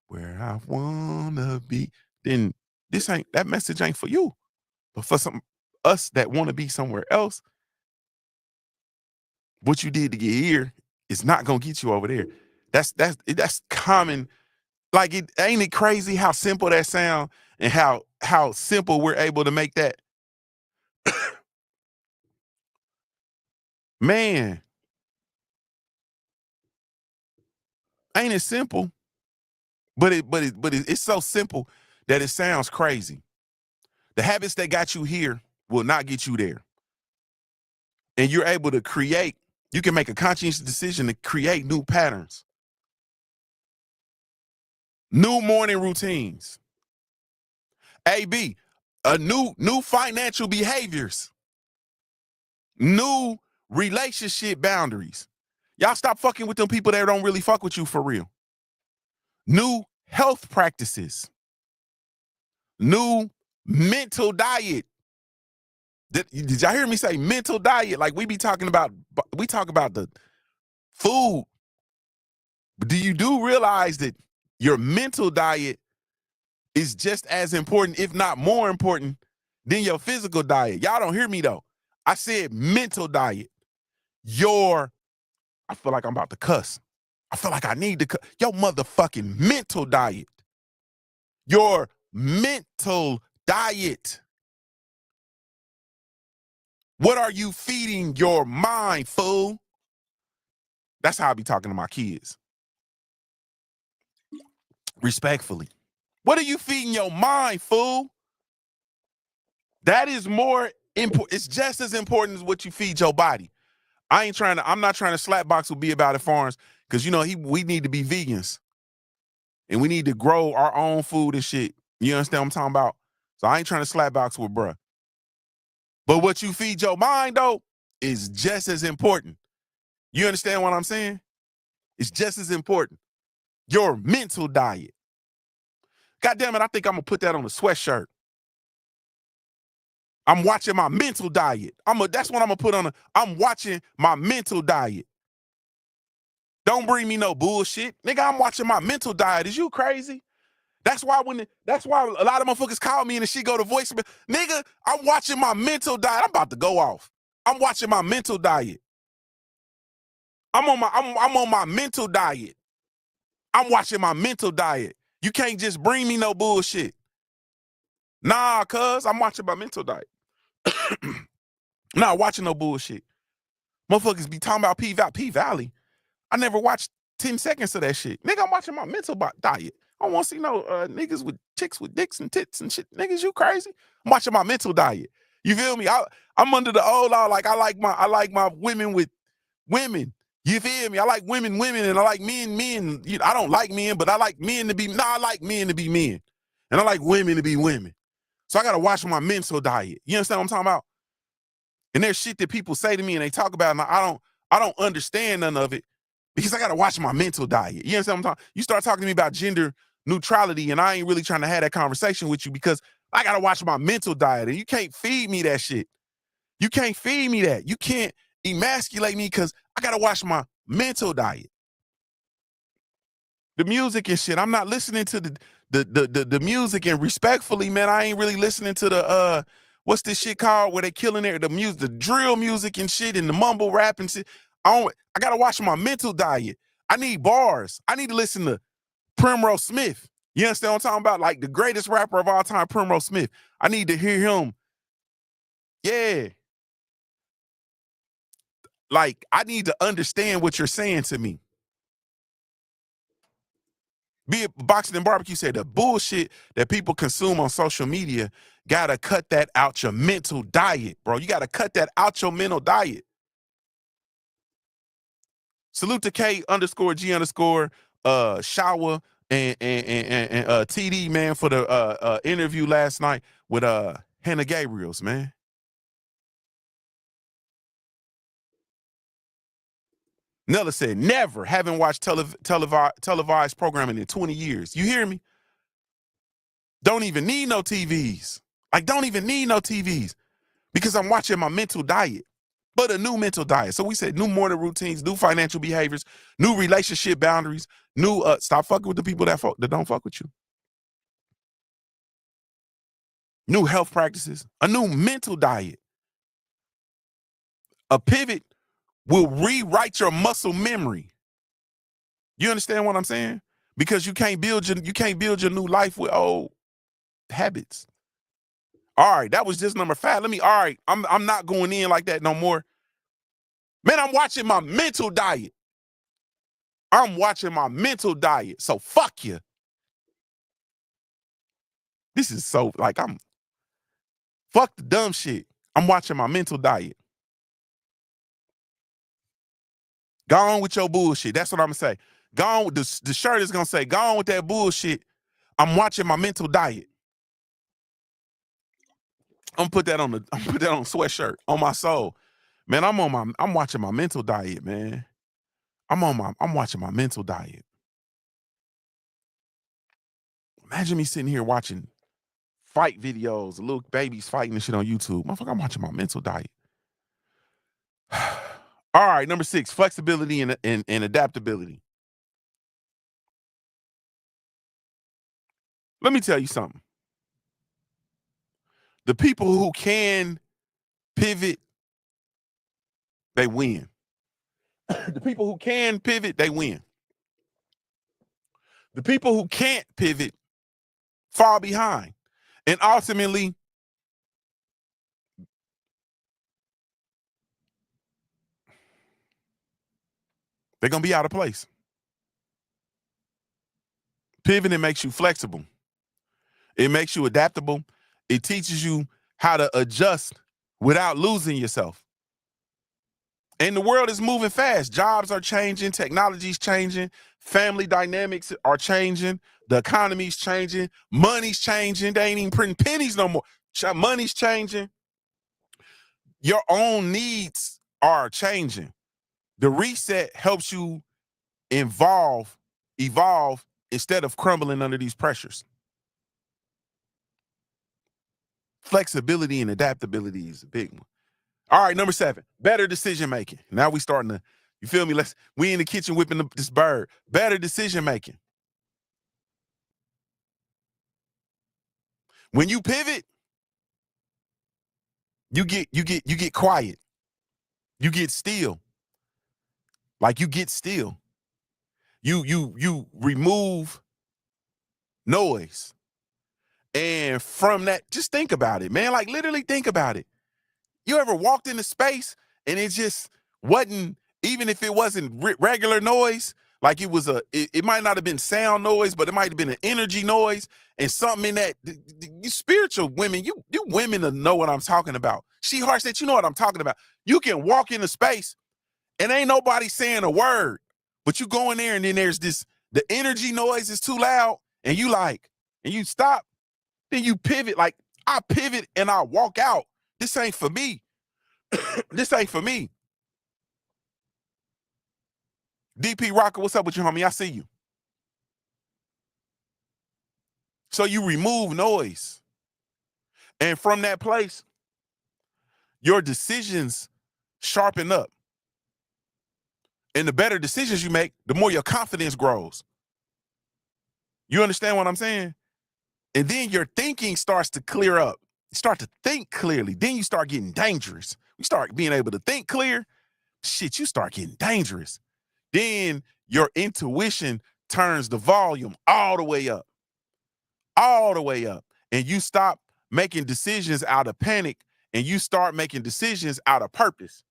where I wanna be, then that message ain't for you. But for us that want to be somewhere else, what you did to get here is not gonna get you over there. That's common. Like, ain't it crazy how simple that sound and how simple we're able to make that? Man, ain't it simple? But it's so simple that it sounds crazy. The habits that got you here will not get you there. And you're able to create, you can make a conscious decision to create new patterns, new morning routines, AB, new financial behaviors, new relationship boundaries. Y'all stop fucking with them people that don't really fuck with you for real. New health practices, new mental diet. Did y'all hear me say mental diet? Like we talk about the food, but do you realize that your mental diet is just as important, if not more important, than your physical diet? Y'all don't hear me though. I said mental diet. I feel like I'm about to cuss. I feel like I need to cuss. Your motherfucking mental diet. Your mental diet. What are you feeding your mind, fool? That's how I be talking to my kids. Respectfully. What are you feeding your mind, fool? That is more important. It's just as important as what you feed your body. I'm not trying to slap box with Be About It Farms because, we need to be vegans and we need to grow our own food and shit. You understand what I'm talking about? So I ain't trying to slap box with bruh. But what you feed your mind, though, is just as important. You understand what I'm saying? It's just as important. Your mental diet. God damn it, I think I'm going to put that on a sweatshirt. I'm watching my mental diet. That's what I'm going to put on. I'm watching my mental diet. Don't bring me no bullshit. Nigga, I'm watching my mental diet. Is you crazy? That's why a lot of motherfuckers call me and the shit go to voicemail. Nigga, I'm watching my mental diet. I'm about to go off. I'm watching my mental diet. I'm on my mental diet. I'm watching my mental diet. You can't just bring me no bullshit. Nah, cuz I'm watching my mental diet. Not watching no bullshit. Motherfuckers be talking about P Valley. I never watched 10 seconds of that shit. Nigga, I'm watching my mental diet. I don't want to see no niggas with chicks with dicks and tits and shit. Niggas, you crazy? I'm watching my mental diet. You feel me? I'm under the old law. Like I like my women with women. You feel me? I like women, and I like men. You know, I don't like men, but I like men to be, I like men to be men. And I like women to be women. So I got to watch my mental diet. You understand what I'm talking about? And there's shit that people say to me and they talk about, and I don't understand none of it because I got to watch my mental diet. You understand what I'm talking? You start talking to me about gender neutrality, and I ain't really trying to have that conversation with you because I got to watch my mental diet, and you can't feed me that shit. You can't feed me that. You can't emasculate me because I got to watch my mental diet. The music and shit, I'm not listening to the music, and respectfully, man, I ain't really listening to the what's this shit called where they killing there, the music, the drill music and shit, and the mumble rap and shit. I gotta watch my mental diet. I need bars. I need to listen to Primrose Smith. You understand what I'm talking about? Like the greatest rapper of all time, Primrose Smith. I need to hear him. Yeah. Like, I need to understand what you're saying to me. Be it Boxing and Barbecue said the bullshit that people consume on social media, gotta cut that out your mental diet, bro. You gotta cut that out your mental diet. Salute to K_G_ Shower and TD, man, for the interview last night with Hannah Gabriels, man. Nella said, never, haven't watched televised programming in 20 years. You hear me? Don't even need no TVs. Like, don't even need no TVs because I'm watching my mental diet, but a new mental diet. So we said new morning routines, new financial behaviors, new relationship boundaries, new stop fucking with the people that don't fuck with you. New health practices, a new mental diet. A pivot will rewrite your muscle memory. You understand what I'm saying? Because you can't build your new life with old habits. All right, that was just number 5. I'm not going in like that no more. Man, I'm watching my mental diet. So fuck you. This is so, like, fuck the dumb shit. I'm watching my mental diet. Go on with your bullshit. That's what I'm gonna say. Go on with the shirt is gonna say, go on with that bullshit. I'm watching my mental diet. I'm gonna put that on a sweatshirt on my soul. Man, I'm watching my mental diet, man. I'm watching my mental diet. Imagine me sitting here watching fight videos, little babies fighting and shit on YouTube. Motherfucker, I'm watching my mental diet. All right, number 6, flexibility and adaptability. Let me tell you something. The people who can pivot, they win. The people who can pivot, they win. The people who can't pivot fall behind. And ultimately, they're going to be out of place. Pivoting makes you flexible. It makes you adaptable. It teaches you how to adjust without losing yourself. And the world is moving fast. Jobs are changing. Technology's changing. Family dynamics are changing. The economy's changing. Money's changing. They ain't even printing pennies no more. Money's changing. Your own needs are changing. The reset helps you evolve instead of crumbling under these pressures. Flexibility and adaptability is a big one. All right, number 7, better decision making. Now we starting to, you feel me? We in the kitchen whipping this bird. Better decision making. When you pivot, you get quiet. You get still. Like, you get still. You remove noise. And from that, just think about it, man. Like, literally think about it. You ever walked into space and it just wasn't, even if it wasn't regular noise, like it was it might not have been sound noise, but it might have been an energy noise and something in that, you spiritual women, you women know what I'm talking about. She Hart said, you know what I'm talking about. You can walk into space And ain't nobody saying a word. But you go in there and then there's this, the energy noise is too loud, and you like, and you stop, then you pivot. Like, I pivot and I walk out. This ain't for me. This ain't for me. DP Rocker, what's up with you, homie? I see you. So you remove noise. And from that place, your decisions sharpen up. And the better decisions you make, the more your confidence grows. You understand what I'm saying? And then your thinking starts to clear up. You start to think clearly. Then you start getting dangerous. You start being able to think clear. Shit, you start getting dangerous. Then your intuition turns the volume all the way up. All the way up. And you stop making decisions out of panic, and you start making decisions out of purpose.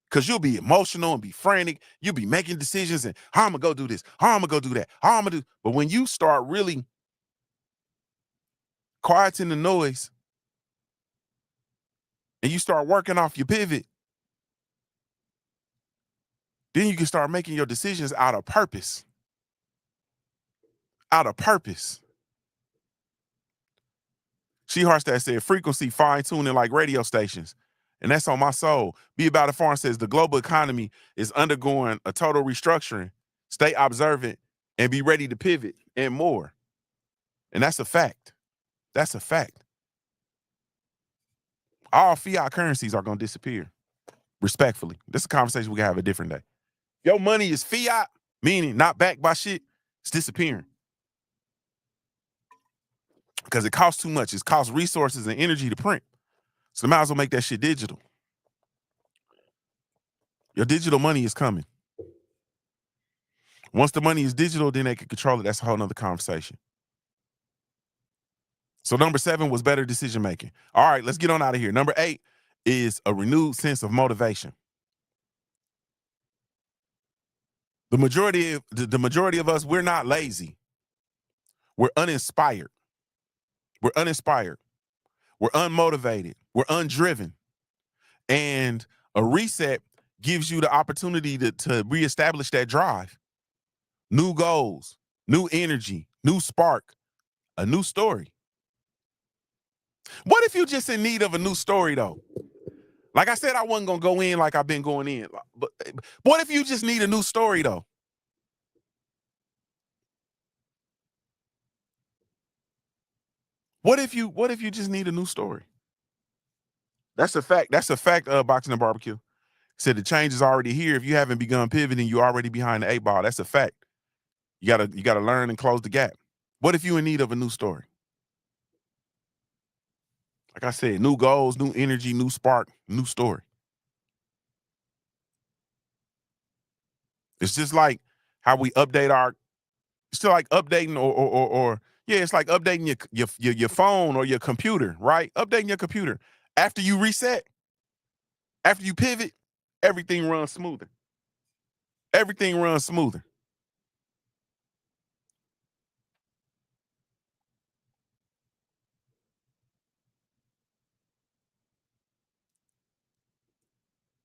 Because you'll be emotional and be frantic. You'll be making decisions and how I'm going to go do this, how I'm going to go do that, how I'm going to do. But when you start really quieting the noise and you start working off your pivot, then you can start making your decisions out of purpose. Out of purpose. She Harstad said frequency fine-tuning like radio stations. And that's on my soul. Be About It Farm says the global economy is undergoing a total restructuring. Stay observant and be ready to pivot and more. And that's a fact. That's a fact. All fiat currencies are going to disappear. Respectfully. This is a conversation we can have a different day. Your money is fiat, meaning not backed by shit, it's disappearing. Because it costs too much. It costs resources and energy to print. So they might as well make that shit digital. Your digital money is coming. Once the money is digital, then they can control it. That's a whole nother conversation. So number 7 was better decision making. All right, let's get on out of here. Number 8 is a renewed sense of motivation. The majority of us, we're not lazy. We're uninspired. We're uninspired. We're unmotivated. We're undriven. And a reset gives you the opportunity to reestablish that drive. New goals, new energy, new spark, a new story. What if you're just in need of a new story, though? Like I said, I wasn't going to go in like I've been going in. But what if you just need a new story, though? What if you just need a new story? That's a fact. That's a fact, Boxing and Barbecue. Said the change is already here. If you haven't begun pivoting, you're already behind the 8 ball. That's a fact. You gotta learn and close the gap. What if you're in need of a new story? Like I said, new goals, new energy, new spark, new story. It's just like how we update it's still like updating or it's like updating your phone or your computer, right? Updating your computer. After you reset, after you pivot, everything runs smoother. Everything runs smoother.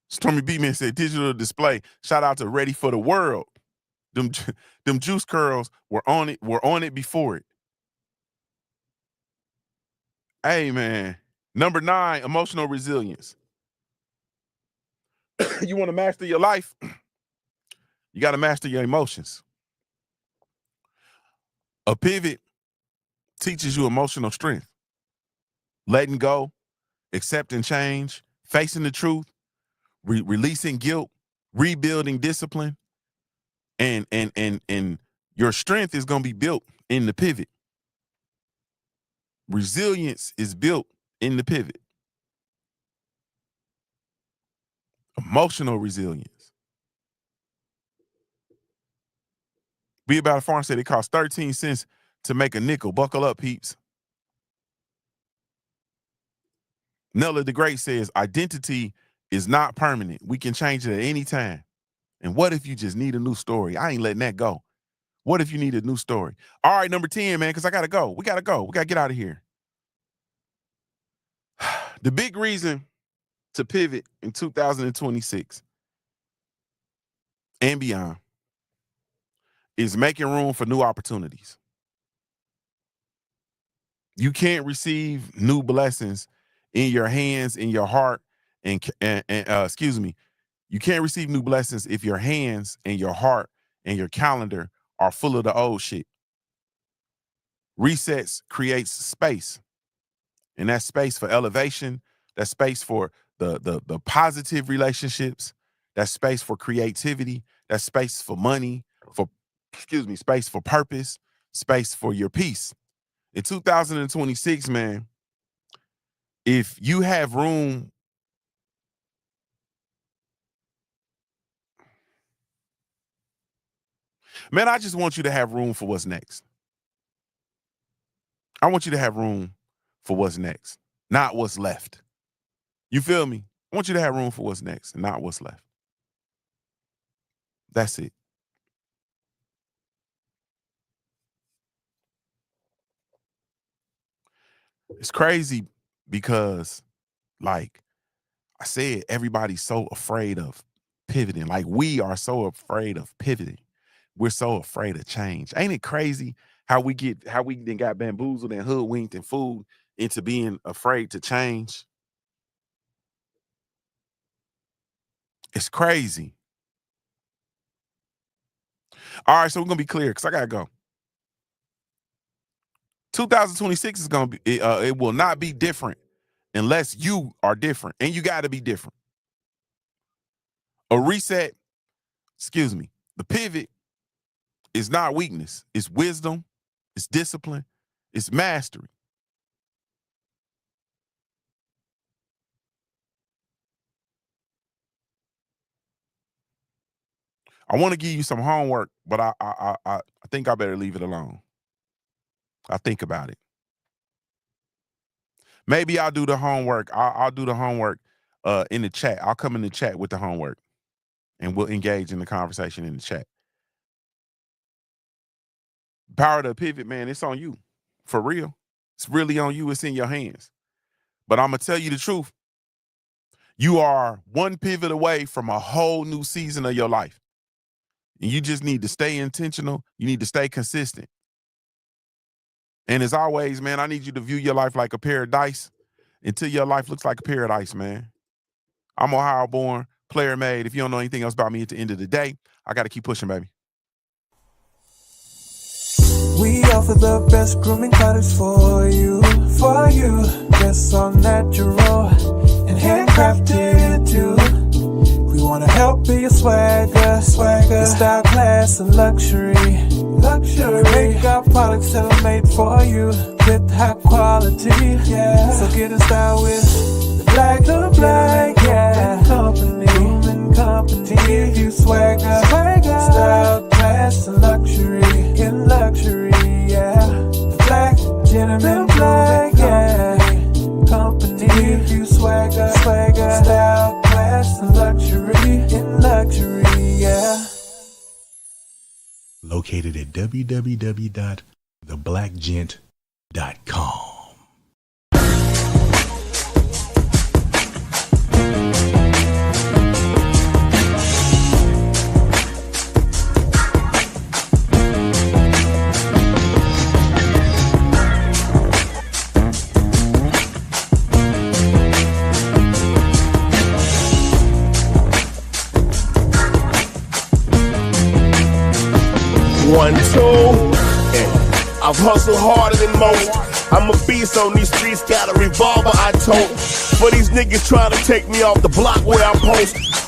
Stormy B-Man said digital display. Shout out to Ready for the World. Them juice curls were on it before it. Hey, man. Number 9, emotional resilience. You want to master your life? You got to master your emotions. A pivot teaches you emotional strength. Letting go, accepting change, facing the truth, releasing guilt, rebuilding discipline, and your strength is going to be built in the pivot. Resilience is built in the pivot. Emotional resilience. Be About It Farm said it costs 13 cents to make a nickel. Buckle up, peeps. Nella the Great says identity is not permanent. We can change it at any time. And what if you just need a new story? I ain't letting that go. What if you need a new story? All right, number 10, man, because I got to go. We got to go. We got to get out of here. The big reason to pivot in 2026 and beyond is making room for new opportunities. You can't receive new blessings in your hands, in your heart, and excuse me. You can't receive new blessings if your hands and your heart and your calendar are full of the old shit. Resets creates space, and that space for elevation, that space for the positive relationships, that space for creativity, that space for money, for space for purpose, space for your peace. In 2026, man, if you have room, man, I just want you to have room for what's next. I want you to have room for what's next, not what's left. You feel me? I want you to have room for what's next and not what's left. That's it. It's crazy because, like I said, everybody's so afraid of pivoting. Like, we are so afraid of pivoting. We're so afraid of change. Ain't it crazy how we then got bamboozled and hoodwinked and fooled into being afraid to change? It's crazy. All right, so we're gonna be clear because I gotta go. 2026 is gonna be it will not be different unless you are different, and you got to be different. A reset, the pivot is not weakness. It's wisdom, it's discipline, it's mastery. I want to give you some homework, but I think I better leave it alone. I think about it. Maybe I'll do the homework. I'll do the homework in the chat. I'll come in the chat with the homework, and we'll engage in the conversation in the chat. Power to pivot, man, it's on you. For real. It's really on you. It's in your hands. But I'm going to tell you the truth. You are one pivot away from a whole new season of your life. And you just need to stay intentional. You need to stay consistent. And as always, man, I need you to view your life like a paradise until your life looks like a paradise, man. I'm Ohio born, player made. If you don't know anything else about me at the end of the day, I got to keep pushing, baby. We offer the best grooming products for you. Dress all natural and handcrafted too. We wanna help be your swagger, style, class, and luxury. We make our products tailor-made for you with high quality. Yeah, so get in style with the black, yeah. Grooming company, to give you swagger, style, class, and luxury. In luxury, yeah. The black gentleman, yeah. Company, to give you swagger, style, class, and luxury. In luxury, yeah. Located at www.theblackgent.com. One, two, and I've hustled harder than most. I'm a beast on these streets, got a revolver I tote. For these niggas trying to take me off the block where I post.